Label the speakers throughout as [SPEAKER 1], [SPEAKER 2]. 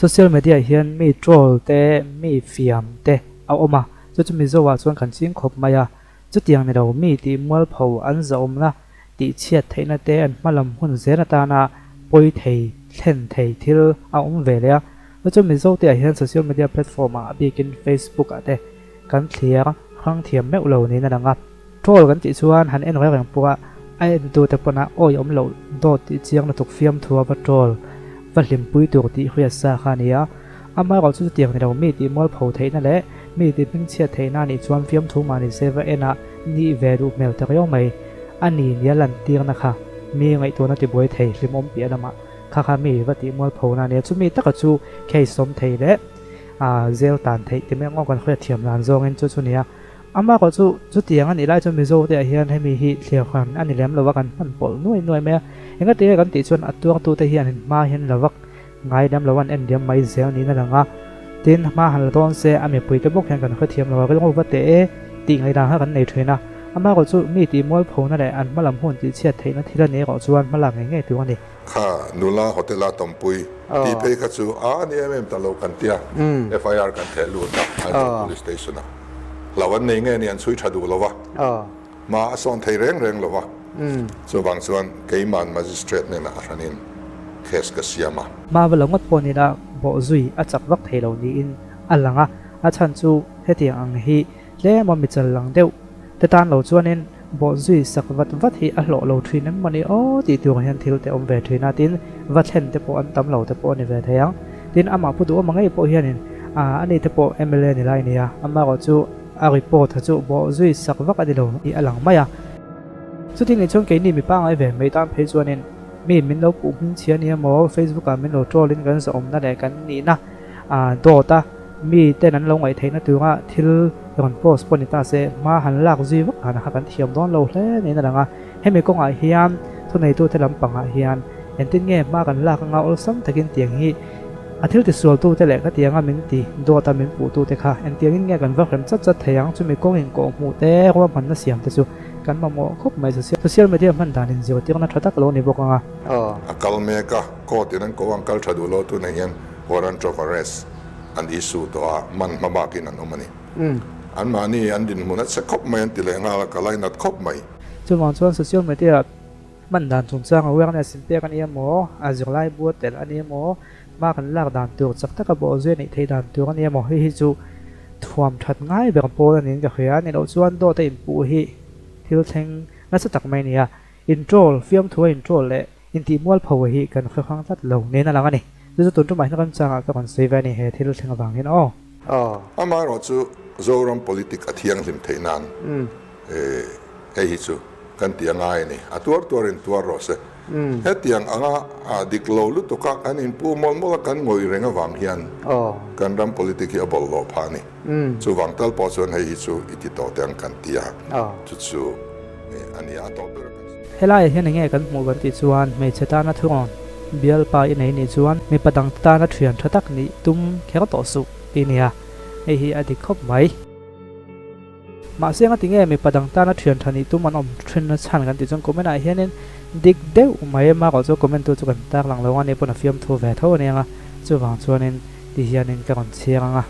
[SPEAKER 1] social media hian mi troll te mi fiam te a oma chu mi zowa chuan kan ching khop maya chu tiang ni ro mi ti mual pho an za om na ti chiat theina te an malam hun zena ta na poi thei thlen thei thil a om ve le chu mi zo te hian social media platform a bikin Facebook ate kan thliar khang thiam me ulo ni na langa troll kan ti chuan han en reng puwa ai du te pona oi om lo do ti chiang na tuk fiam thua va troll va hlim pui tur ti hria sa khania ama ro chu tiang ni ro mi ti mol pho theina le mi ti ping chia theina ni chuan fiam thu ma ni seva ena ni ve ru mel ta yo mai ani nia lan tir na kha mi ngai to na ti boi thei hlim om pi anama kha kha mi va ti mol pho na ne chu mi taka chu khei som thei le zel tan thei ti me ngok kan khre thiam lan zong en chu chu nia ama ko chu tiang ani lai chu mi zo te hian he mi hi thlia khan ani lem lo wa kan man pol noi me enga te kan ti chuan atuang tu te hian ma hian lawak ngai dam lawan en diam mai zel ni na langa tin ma hal don se ami pui te bok hian kan khre thiam lo wa ko wa te ti ngai da ha kan nei thina ama ko chu mi ti mol pho na le an malam hun ti chiat theina thila ne ko chuan malang nge tu ani
[SPEAKER 2] kha nula hotela tompui ti pe kha chu ni em ta lo kan tia FIR kan thelu ta police station a lawan nei nge ni an chui thadu lowa ma ason thei reng lowa so bang chuan keiman magistrate ne na ranin case ka siama
[SPEAKER 1] ma balongot poni da bo zui a chak wak thelo ni in alanga a chan chu hetiang ang hi le mo mi chal lang deuh te tan lo chuanin bo zui sakwat wat hi a lo thin an mani o ti tu hian thil te om ve thina tin va thlen te po an tam lo te po ni ve thayang tin ama pu du mangai po hianin ani te po MLA ni lai nia ama ko chu a report chu bo zui sakwak adi lo i alang maya chu tin ni chong ke ni mi pa ngai ve mei tam phe chuanin mi min lo pu hin chia ni mo Facebook a min lo trollin kan sa om na le kan ni na do ta mi te nan lo ngai theina tuanga thil ron post ponita se ma han lak zui wak ana kan thiam don lo hle ni na langa hemi ko ngai hian thunei tu te lampang a hian entin nge ma kan lak nga ol sam takin tiang hi athil ti sual tu te le ka tianga min ti do ta min pu tu te kha en tiang nge kan va khem chat thayang chu mi kong in ko mu te ro man na siam te chu kan ma mo khop mai social media man dan in zio tiang na thatak lo ni bokanga
[SPEAKER 2] akal me ka ko tinan ko ang kal thadu lo tu nei hian warrant of arrest an issue to man mabakin an omani an mani an din munat sa khop mai an tile nga ka lai nat khop mai
[SPEAKER 1] chu wang chuan social media man dan chung chang awareness simpe kan emo azirlai bu tel ani emo ma kan lak dan tur chak taka bo ze nei thei dan tur ani emo hi chu thuam that ngai be po anin ka khia ni lo chuan do te in pu hi thil theng na sa tak mai nia in troll fiam thu in troll le in ti mual pho hi kan khang tat lo ne na lang ani chu tun tu mai na kan changa ka kan save ani he thil theng awang hin
[SPEAKER 2] ama ro chu zoram politic athiang lim theinan hi chu kan tiangai ni atur in tuar ro se he tiang anga diklo lu to ka an in pu mol kan ngoi renga wang hian kan ram politic hi abol lo phani chu wang tal po chuan hi chu iti to tang kan tia chu ania to
[SPEAKER 1] helai hian nge kan mu kan ti chuan me cheta na thungon bial pa in nei ni chuan mi padang ta na thian thatak ni tum kher to su tinia hi adi khop mai ma senga tinge mi padang ta na thian thani tum an om thin na chan kan ti chong comment a hianin dik deu mai ma ko chu comment tu chu kan tak lang lo ani pona fiam thu ve tho ne nga chu wang chuanin ti hianin ka kon chianga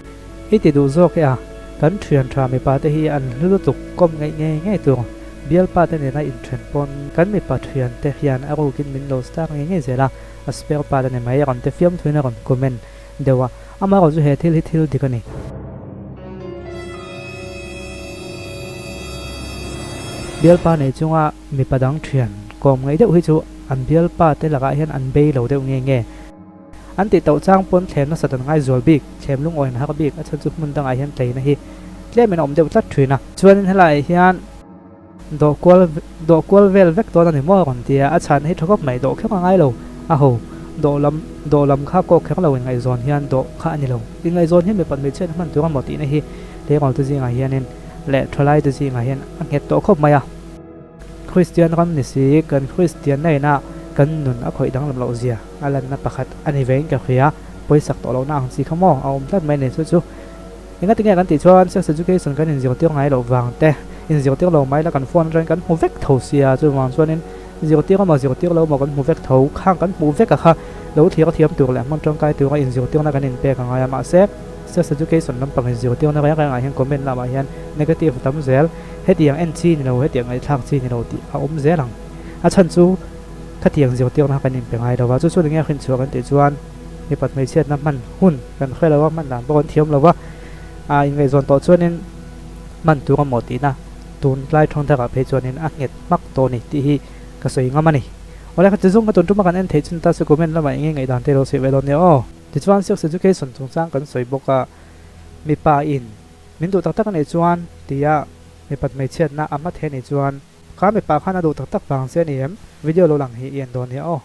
[SPEAKER 1] hi ti du zo ke a kan thian tha mi pa te hi an lu tu kom ngai tu bial pa te ne na in thren pon kan mi pa thian te hian a ro kin min lo star ngai zela a spare pa ne mai ron te fiam thuina ron comment dewa ama ko chu he thil dikani bial pa nei chunga mi padang thian kom ngai deuh hi chu an bial pa te laga hian an bei lo deuh nge an ti to chang pon thlen na satan ngai zol bik thlem lung oin ha ka bik a chu mun dang a hian tei na hi tlemen om deuh tlat thina chuanin helai hian do kwal vel vek to na ni mo kon tia a chan hi thokop mai do khek ngai lo a ho do lam kha ko khek lo ngai zon hian do kha ani lo ti ngai zon hi me pan me chen man tu kan mo ti na hi te ngol tu jinga hianin le tholai tu jinga hian a nget to khop maya Christian ram ni si kan Christian nei na kan nun a khoi dang lam lo zia alan na pakhat ani vein ka khia poisak to lo na hang si khamo a om tat mai ne chu inga tinga kan ti chuan sex education kan in zio tiang ngai lo wang te in zio tiang lo mai la kan phone ran kan mu vek tho sia chu wang chuanin zio tiang lo mo kan mu vek tho khang kan mu vek ka kha lo thi ka thiam tu la mang tong kai tu ka in zio tiang na kan in pe ka nga ma se sex education lam pang in zio tiang na ka nga hian comment la ma hian negative tam zel hetiang en chi ni lo hetiang ai thak chi ni lo ti a zelang a chan chu ka tiang zio tiang na kan in pe ngai do wa chu chu nge khin chu kan ti chuan mi pat mai chet na man hun kan khela wa man dan bon thiam lo wa in ngai zon to chuanin man tu ka moti na tun lai thong ta ka pe chuanin a nget mak to ni ti hi ka soi ngamani ola ka chuzung ka tun tu makan en the chun ta su comment la ma ngai dan te ro se velon ne o ti chuan sex education chung chang kan soi boka mi pa in min du tak tak ne chuan tia mi pat mai chet na ama the ni chuan ka mi pa khana du tak tak bang se ni em video lo lang hi en don ne o